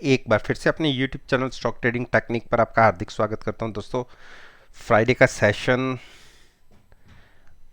एक बार फिर से अपने YouTube channel stock trading technique पर आपका हार्दिक स्वागत करता हूं दोस्तों। फ्राइडे का सेशन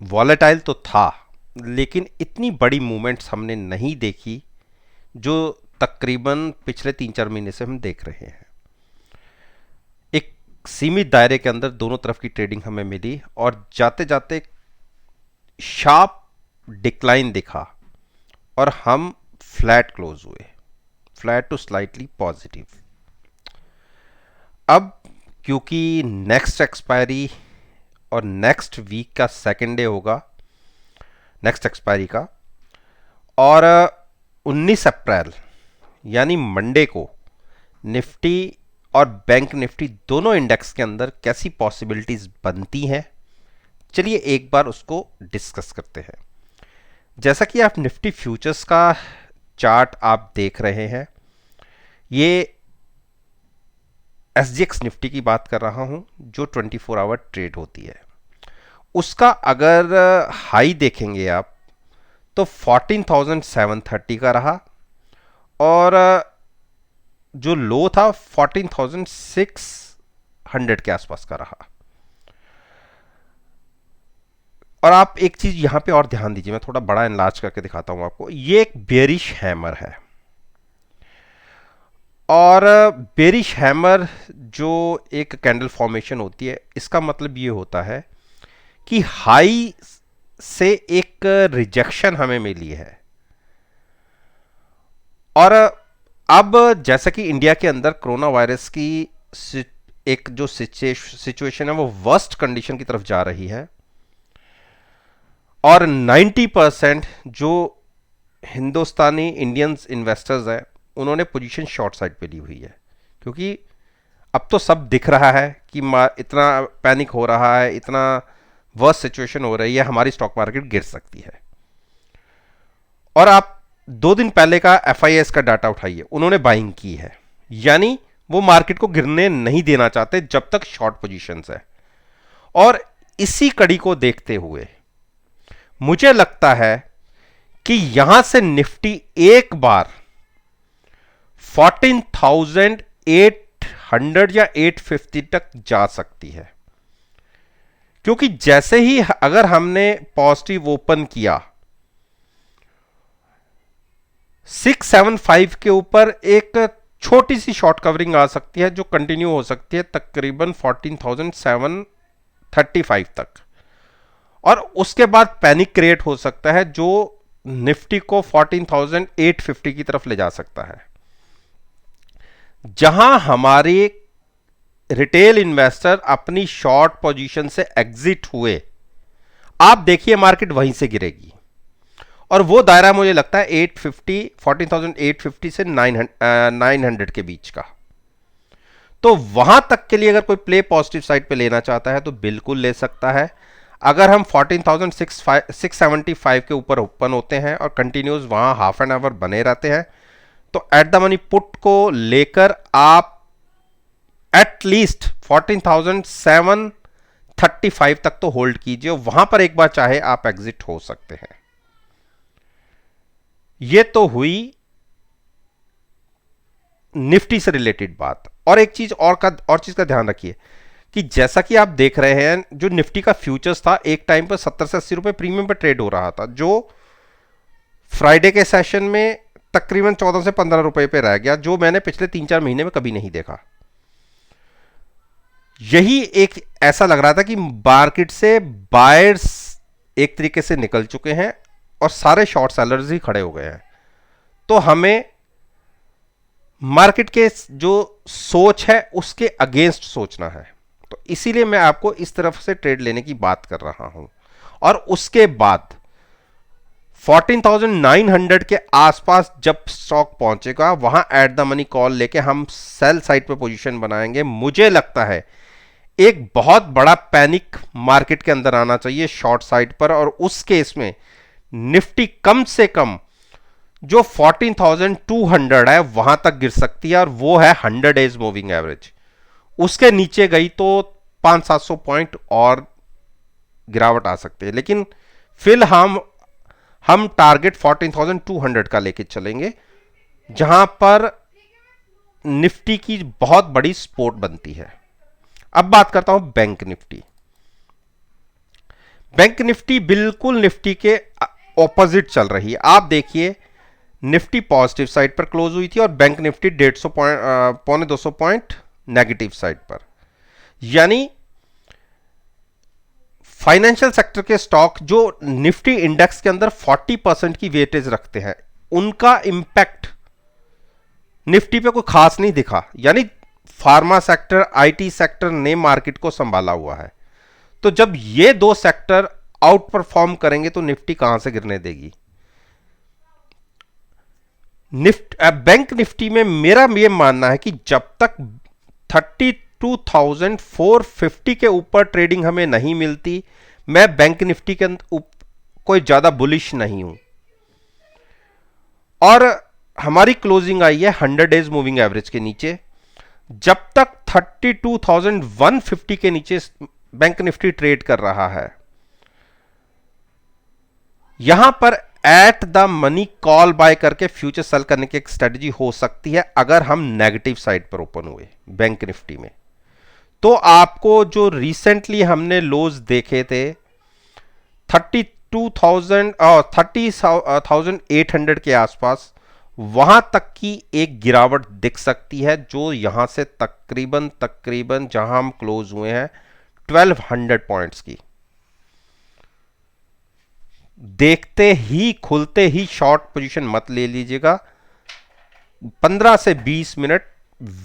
वॉलेटाइल तो था, लेकिन इतनी बड़ी मूवमेंट्स हमने नहीं देखी जो तकरीबन पिछले 3-4 महीने से हम देख रहे हैं। एक सीमित दायरे के अंदर दोनों तरफ की ट्रेडिंग हमें मिली और जाते जाते शार्प डिक्लाइन दिखा और हम फ्लैट क्लोज हुए, फ्लैट टू स्लाइटली पॉजिटिव। अब क्योंकि नेक्स्ट एक्सपायरी और नेक्स्ट वीक का सेकेंड डे होगा नेक्स्ट एक्सपायरी का, और 19 अप्रैल यानी मंडे को निफ्टी और बैंक निफ्टी दोनों इंडेक्स के अंदर कैसी पॉसिबिलिटीज बनती हैं, चलिए एक बार उसको डिस्कस करते हैं। जैसा कि आप निफ्टी फ्यूचर्स का चार्ट आप देख रहे हैं, ये SGX निफ्टी की बात कर रहा हूं जो 24 आवर ट्रेड होती है। उसका अगर हाई देखेंगे आप तो 14,730 का रहा और जो लो था 14,600 के आसपास का रहा। और आप एक चीज यहां पे और ध्यान दीजिए, मैं थोड़ा बड़ा एनलार्ज करके दिखाता हूं आपको। ये एक बेरिश हैमर है और बेरिश हैमर जो एक कैंडल फॉर्मेशन होती है, इसका मतलब ये होता है कि हाई से एक रिजेक्शन हमें मिली है। और अब जैसा कि इंडिया के अंदर कोरोना वायरस की एक जो सिचुएशन है वो वर्स्ट कंडीशन की तरफ जा रही है और 90% जो हिंदुस्तानी इंडियंस इन्वेस्टर्स हैं उन्होंने पोजीशन शॉर्ट साइड पे ली हुई है, क्योंकि अब तो सब दिख रहा है कि इतना पैनिक हो रहा है, इतना वर्स्ट सिचुएशन हो रही है, हमारी स्टॉक मार्केट गिर सकती है। और आप 2 दिन पहले का FIS का डाटा उठाइए, उन्होंने बाइंग की है, यानी वो मार्केट को गिरने नहीं देना चाहते जब तक शॉर्ट पोजीशंस है। और इसी कड़ी को देखते हुए मुझे लगता है कि यहां से निफ्टी एक बार 14,800 या 850 तक जा सकती है, क्योंकि जैसे ही अगर हमने पॉजिटिव ओपन किया 675 के ऊपर एक छोटी सी शॉर्ट कवरिंग आ सकती है जो कंटिन्यू हो सकती है तकरीबन 14,735 तक, और उसके बाद पैनिक क्रिएट हो सकता है जो निफ्टी को 14,850 की तरफ ले जा सकता है, जहां हमारे रिटेल इन्वेस्टर अपनी शॉर्ट पोजीशन से एग्जिट हुए। आप देखिए मार्केट वहीं से गिरेगी और वो दायरा मुझे लगता है 14,850 से 900 के बीच का। तो वहां तक के लिए अगर कोई प्ले पॉजिटिव साइड पे लेना चाहता है तो बिल्कुल ले सकता है। अगर हम 14,675 के ऊपर ओपन होते हैं और कंटिन्यूस वहां हाफ एन आवर बने रहते हैं तो एट द मनी पुट को लेकर आप एटलीस्ट 14,735 तक तो होल्ड कीजिए, वहां पर एक बार चाहे आप एग्जिट हो सकते हैं। ये तो हुई निफ्टी से रिलेटेड बात। और एक चीज और चीज का ध्यान रखिए कि जैसा कि आप देख रहे हैं, जो निफ्टी का फ्यूचर्स था एक टाइम पर 70 से 80 रुपए प्रीमियम पर ट्रेड हो रहा था, जो फ्राइडे के सेशन में तकरीबन 14 से 15 रुपए पे रह गया, जो मैंने पिछले 3-4 महीने में कभी नहीं देखा। यही एक ऐसा लग रहा था कि मार्केट से बायर्स एक तरीके से निकल चुके हैं और सारे शॉर्ट सेलर्स ही खड़े हो गए हैं। तो हमें मार्केट के जो सोच है उसके अगेंस्ट सोचना है। तो इसीलिए मैं आपको इस तरफ से ट्रेड लेने की बात कर रहा हूं। और उसके बाद 14,900 के आसपास जब स्टॉक पहुंचेगा वहां एट द मनी कॉल लेके हम सेल साइड पे पोजीशन बनाएंगे। मुझे लगता है एक बहुत बड़ा पैनिक मार्केट के अंदर आना चाहिए शॉर्ट साइड पर, और उस केस में निफ्टी कम से कम जो 14,200 है वहां तक गिर सकती है, और वो है 100 डेज मूविंग एवरेज। उसके नीचे गई तो 500-700 पॉइंट और गिरावट आ सकती है, लेकिन फिलहाल हम टारगेट 14,200 का लेके चलेंगे, जहां पर निफ्टी की बहुत बड़ी सपोर्ट बनती है। अब बात करता हूं बैंक निफ्टी। बैंक निफ्टी बिल्कुल निफ्टी के ऑपोजिट चल रही है। आप देखिए, निफ्टी पॉजिटिव साइड पर क्लोज हुई थी और बैंक निफ्टी 150 पॉइंट, पौने 200 पॉइंट नेगेटिव साइड पर। यानी फाइनेंशियल सेक्टर के स्टॉक जो निफ्टी इंडेक्स के अंदर 40% की वेटेज रखते हैं, उनका इंपैक्ट निफ्टी पे कोई खास नहीं दिखा। यानी फार्मा सेक्टर, आईटी सेक्टर ने मार्केट को संभाला हुआ है। तो जब ये दो सेक्टर आउट परफॉर्म करेंगे तो निफ्टी कहां से गिरने देगी। बैंक निफ्टी में मेरा ये मानना है कि जब तक 32,450 के ऊपर ट्रेडिंग हमें नहीं मिलती, मैं बैंक निफ्टी के कोई ज्यादा बुलिश नहीं हूं। और हमारी क्लोजिंग आई है 100 डेज मूविंग एवरेज के नीचे। जब तक 32,150 के नीचे बैंक निफ्टी ट्रेड कर रहा है, यहां पर at the money call buy करके फ्यूचर सेल करने की एक स्ट्रेटजी हो सकती है अगर हम नेगेटिव साइड पर ओपन हुए बैंक निफ्टी में। तो आपको जो रिसेंटली हमने लोज देखे थे 30,800 के आसपास, वहां तक की एक गिरावट दिख सकती है, जो यहां से तकरीबन जहां हम क्लोज हुए हैं 1200 पॉइंट्स की। देखते ही खुलते ही शॉर्ट पोजीशन मत ले लीजिएगा, 15 से 20 मिनट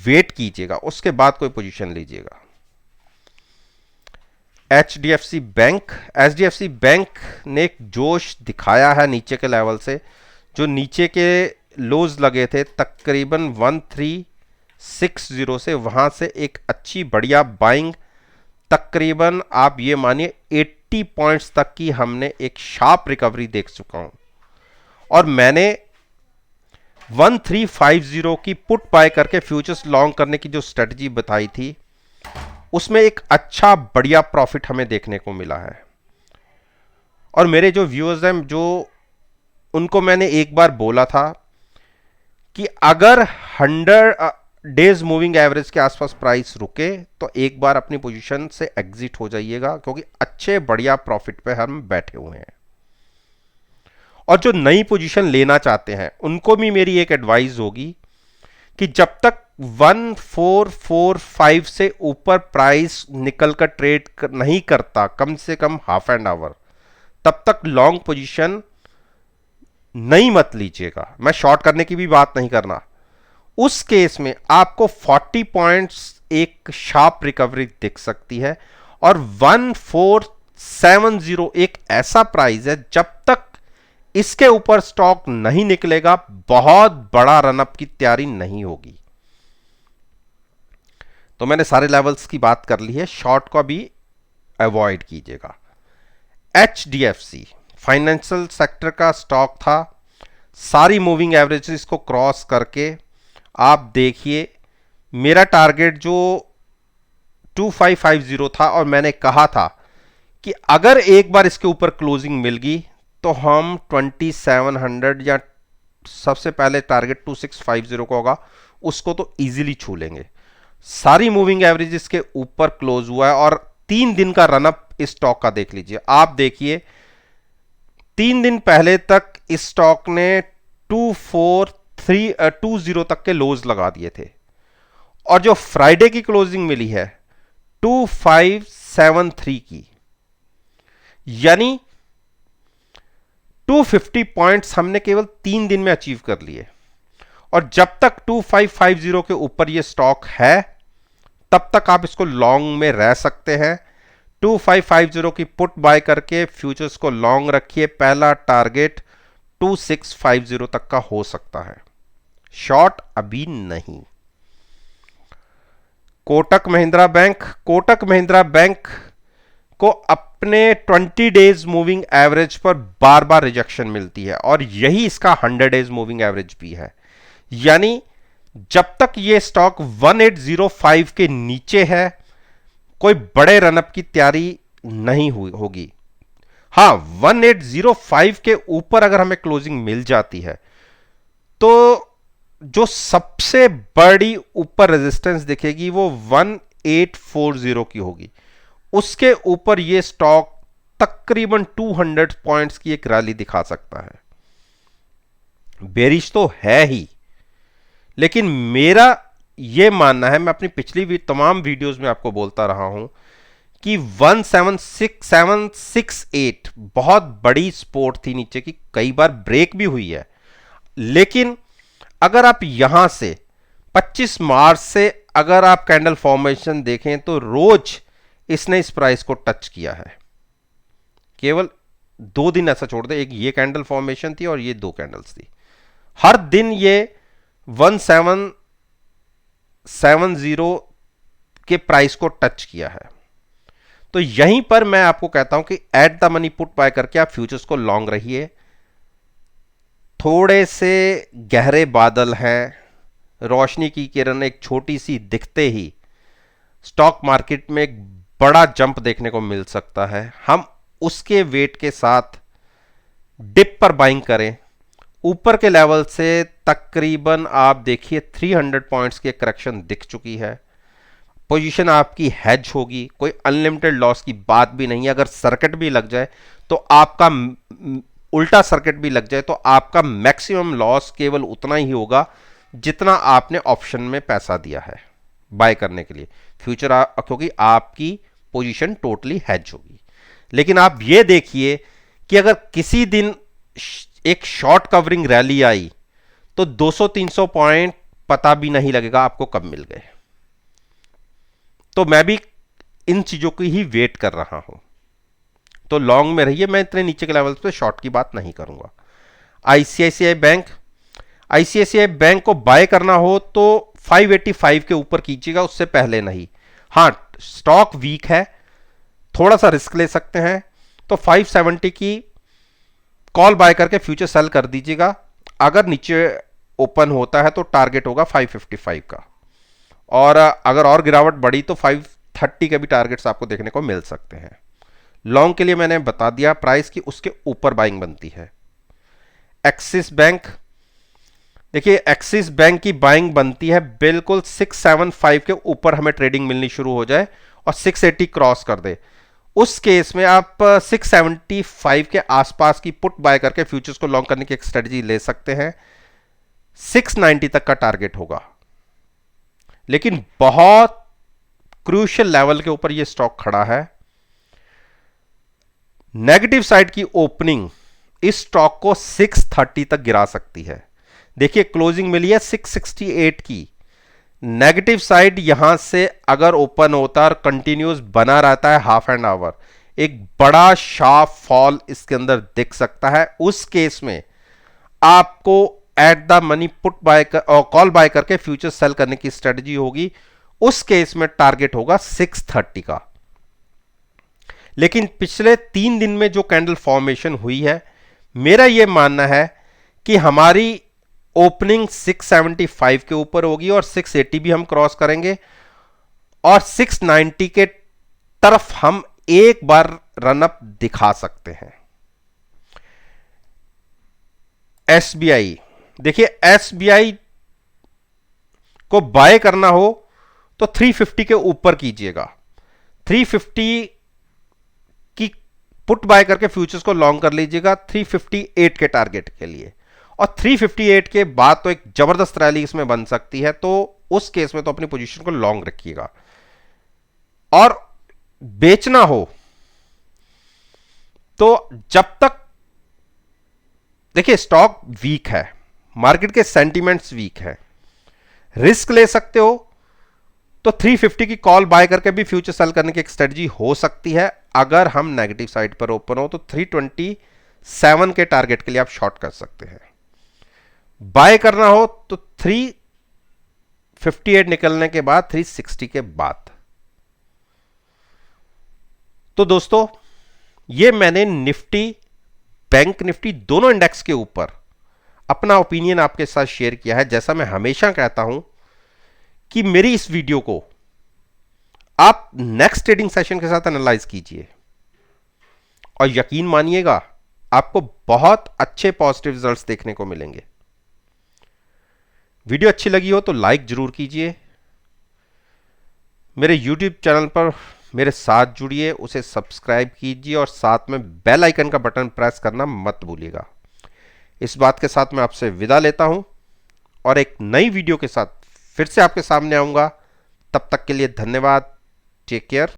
वेट कीजिएगा, उसके बाद कोई पोजीशन लीजिएगा। एचडीएफसी बैंक ने एक जोश दिखाया है नीचे के लेवल से। जो नीचे के लोज लगे थे तकरीबन 1360 से, वहां से एक अच्छी बढ़िया बाइंग, तकरीबन आप ये मानिए 80 पॉइंट्स तक की हमने एक शार्प रिकवरी देख चुका हूं। और मैंने 1350 की पुट बाय करके फ्यूचर्स लॉन्ग करने की जो स्ट्रेटजी बताई थी, उसमें एक अच्छा बढ़िया प्रॉफिट हमें देखने को मिला है। और मेरे जो व्यूअर्स हैं, जो उनको मैंने एक बार बोला था कि अगर 100 डेज मूविंग एवरेज के आसपास प्राइस रुके तो एक बार अपनी पोजीशन से एग्जिट हो जाइएगा, क्योंकि अच्छे बढ़िया प्रॉफिट पे हम बैठे हुए हैं। और जो नई पोजीशन लेना चाहते हैं उनको भी मेरी एक एडवाइस होगी कि जब तक 1445 से ऊपर प्राइस निकलकर ट्रेड नहीं करता, कम से कम हाफ एंड आवर, तब तक लॉन्ग पोजीशन नहीं मत लीजिएगा। मैं शॉर्ट करने की भी बात नहीं करना। उस केस में आपको 40 पॉइंट्स एक शार्प रिकवरी दिख सकती है। और 1470 एक ऐसा प्राइस है, जब तक इसके ऊपर स्टॉक नहीं निकलेगा बहुत बड़ा रनअप की तैयारी नहीं होगी। तो मैंने सारे लेवल्स की बात कर ली है, शॉर्ट को भी अवॉइड कीजिएगा। एचडीएफसी फाइनेंशियल सेक्टर का स्टॉक था, सारी मूविंग एवरेजेस को क्रॉस करके आप देखिए, मेरा टारगेट जो 2550 था, और मैंने कहा था कि अगर एक बार इसके ऊपर क्लोजिंग मिल गई तो हम 2700 या सबसे पहले टारगेट 2650 को होगा, उसको तो इजीली छू लेंगे। सारी मूविंग एवरेज इसके ऊपर क्लोज हुआ है और 3 दिन का रनअप इस स्टॉक का देख लीजिए। आप देखिए 3 दिन पहले तक इस स्टॉक ने 2420 तक के लोज लगा दिए थे, और जो फ्राइडे की क्लोजिंग मिली है 2573 की, यानी 250 पॉइंट्स हमने केवल 3 दिन में अचीव कर लिए। और जब तक 2550 के ऊपर ये स्टॉक है तब तक आप इसको लॉन्ग में रह सकते हैं। 2550 की पुट बाय करके फ्यूचर्स को लॉन्ग रखिए। पहला टारगेट 2650 तक का हो सकता है, शॉर्ट अभी नहीं। कोटक महिंद्रा बैंक को अपने 20 डेज मूविंग एवरेज पर बार बार रिजेक्शन मिलती है, और यही इसका 100 डेज मूविंग एवरेज भी है। यानी जब तक ये स्टॉक 1805 के नीचे है, कोई बड़े रनअप की तैयारी नहीं होगी। हां, 1805 के ऊपर अगर हमें क्लोजिंग मिल जाती है तो जो सबसे बड़ी ऊपर रेजिस्टेंस दिखेगी वो 1840 की होगी। उसके ऊपर ये स्टॉक तकरीबन 200 पॉइंट्स की एक रैली दिखा सकता है। बेरिश तो है ही, लेकिन मेरा यह मानना है, मैं अपनी पिछली भी तमाम वीडियोस में आपको बोलता रहा हूं कि 176,768 बहुत बड़ी सपोर्ट थी नीचे की, कई बार ब्रेक भी हुई है। लेकिन अगर आप यहां से 25 मार्च से अगर आप कैंडल फॉर्मेशन देखें तो रोज इसने इस प्राइस को टच किया है। केवल 2 दिन ऐसा छोड़ दे, एक ये कैंडल फॉर्मेशन थी और ये 2 कैंडल्स थी, हर दिन ये 1770 के प्राइस को टच किया है। तो यहीं पर मैं आपको कहता हूं कि eight the money put buy करके आप फ्यूचर्स को लॉन्ग रहिए। थोड़े से गहरे बादल हैं, रोशनी की किरण एक छोटी सी दिखते ही स्टॉक मार्केट में एक बड़ा जंप देखने को मिल सकता है। हम उसके वेट के साथ डिप पर बाइंग करें। ऊपर के लेवल से तकरीबन आप देखिए 300 पॉइंट्स की करेक्शन दिख चुकी है। पोजीशन आपकी हेज होगी, कोई अनलिमिटेड लॉस की बात भी नहीं है। अगर सर्किट भी लग जाए तो आपका उल्टा सर्किट भी लग जाए तो आपका मैक्सिमम लॉस केवल उतना ही होगा जितना आपने ऑप्शन में पैसा दिया है बाय करने के लिए फ्यूचर, क्योंकि आपकी पोजीशन टोटली हेज होगी। लेकिन आप ये देखिए कि अगर किसी दिन एक शॉर्ट कवरिंग रैली आई तो 200-300 पॉइंट पता भी नहीं लगेगा आपको कब मिल गए। तो मैं भी इन चीजों की ही वेट कर रहा हूं। तो लॉन्ग में रहिए, मैं इतने नीचे के लेवल पे शॉर्ट की बात नहीं करूंगा। आईसीआईसीआई बैंक को बाय करना हो तो 585 के ऊपर कीजिएगा, उससे पहले नहीं। हां, स्टॉक वीक है, थोड़ा सा रिस्क ले सकते हैं, तो 570 की कॉल बाय करके फ्यूचर सेल कर दीजिएगा। अगर नीचे ओपन होता है तो टारगेट होगा 555 का, और अगर और गिरावट बढ़ी तो 530 के भी टारगेट्स आपको देखने को मिल सकते हैं। लॉन्ग के लिए मैंने बता दिया प्राइस की उसके ऊपर बाइंग बनती है। एक्सिस बैंक, देखिए एक्सिस बैंक की बाइंग बनती है बिल्कुल 675 के ऊपर हमें ट्रेडिंग मिलनी शुरू हो जाए और 680 क्रॉस कर दे। उस केस में आप 675 के आसपास की पुट बाय करके फ्यूचर्स को लॉन्ग करने की एक स्ट्रेटजी ले सकते हैं। 690 तक का टारगेट होगा, लेकिन बहुत क्रूशियल लेवल के ऊपर यह स्टॉक खड़ा है। नेगेटिव साइड की ओपनिंग इस स्टॉक को 630 तक गिरा सकती है। देखिए क्लोजिंग मिली है 668 की। नेगेटिव साइड यहां से अगर ओपन होता है और कंटिन्यूस बना रहता है हाफ एंड आवर, एक बड़ा शार्प फॉल इसके अंदर दिख सकता है। उस केस में आपको eight the money put buy और कॉल बाय करके फ्यूचर सेल करने की स्ट्रेटजी होगी। उस केस में टारगेट होगा 630 का। लेकिन पिछले 3 दिन में जो कैंडल फॉर्मेशन हुई है, मेरा यह मानना है कि हमारी ओपनिंग 675 के ऊपर होगी और 680 भी हम क्रॉस करेंगे और 690 के तरफ हम एक बार रनअप दिखा सकते हैं। एसबीआई, देखिए एसबीआई को बाय करना हो तो 350 के ऊपर कीजिएगा। 350 की पुट बाय करके फ्यूचर्स को लॉन्ग कर लीजिएगा 358 के टारगेट के लिए, और 358 के बाद तो एक जबरदस्त रैली इसमें बन सकती है। तो उस केस में तो अपनी पोजीशन को लॉन्ग रखिएगा। और बेचना हो तो जब तक, देखिए स्टॉक वीक है, मार्केट के सेंटीमेंट्स वीक है, रिस्क ले सकते हो तो 350 की कॉल बाय करके भी फ्यूचर सेल करने की एक स्ट्रेटजी हो सकती है। अगर हम नेगेटिव साइड पर ओपन हो तो 327 के टारगेट के लिए आप शॉर्ट कर सकते हैं। बाय करना हो तो 358 निकलने के बाद 360 के बाद। तो दोस्तों, ये मैंने निफ्टी, बैंक निफ्टी दोनों इंडेक्स के ऊपर अपना ओपिनियन आपके साथ शेयर किया है। जैसा मैं हमेशा कहता हूं कि मेरी इस वीडियो को आप नेक्स्ट ट्रेडिंग सेशन के साथ एनालाइज कीजिए और यकीन मानिएगा आपको बहुत अच्छे पॉजिटिव रिजल्ट्स देखने को मिलेंगे। वीडियो अच्छी लगी हो तो लाइक ज़रूर कीजिए। मेरे YouTube चैनल पर मेरे साथ जुड़िए, उसे सब्सक्राइब कीजिए और साथ में बेल आइकन का बटन प्रेस करना मत भूलिएगा। इस बात के साथ मैं आपसे विदा लेता हूं और एक नई वीडियो के साथ फिर से आपके सामने आऊंगा। तब तक के लिए धन्यवाद। Take care.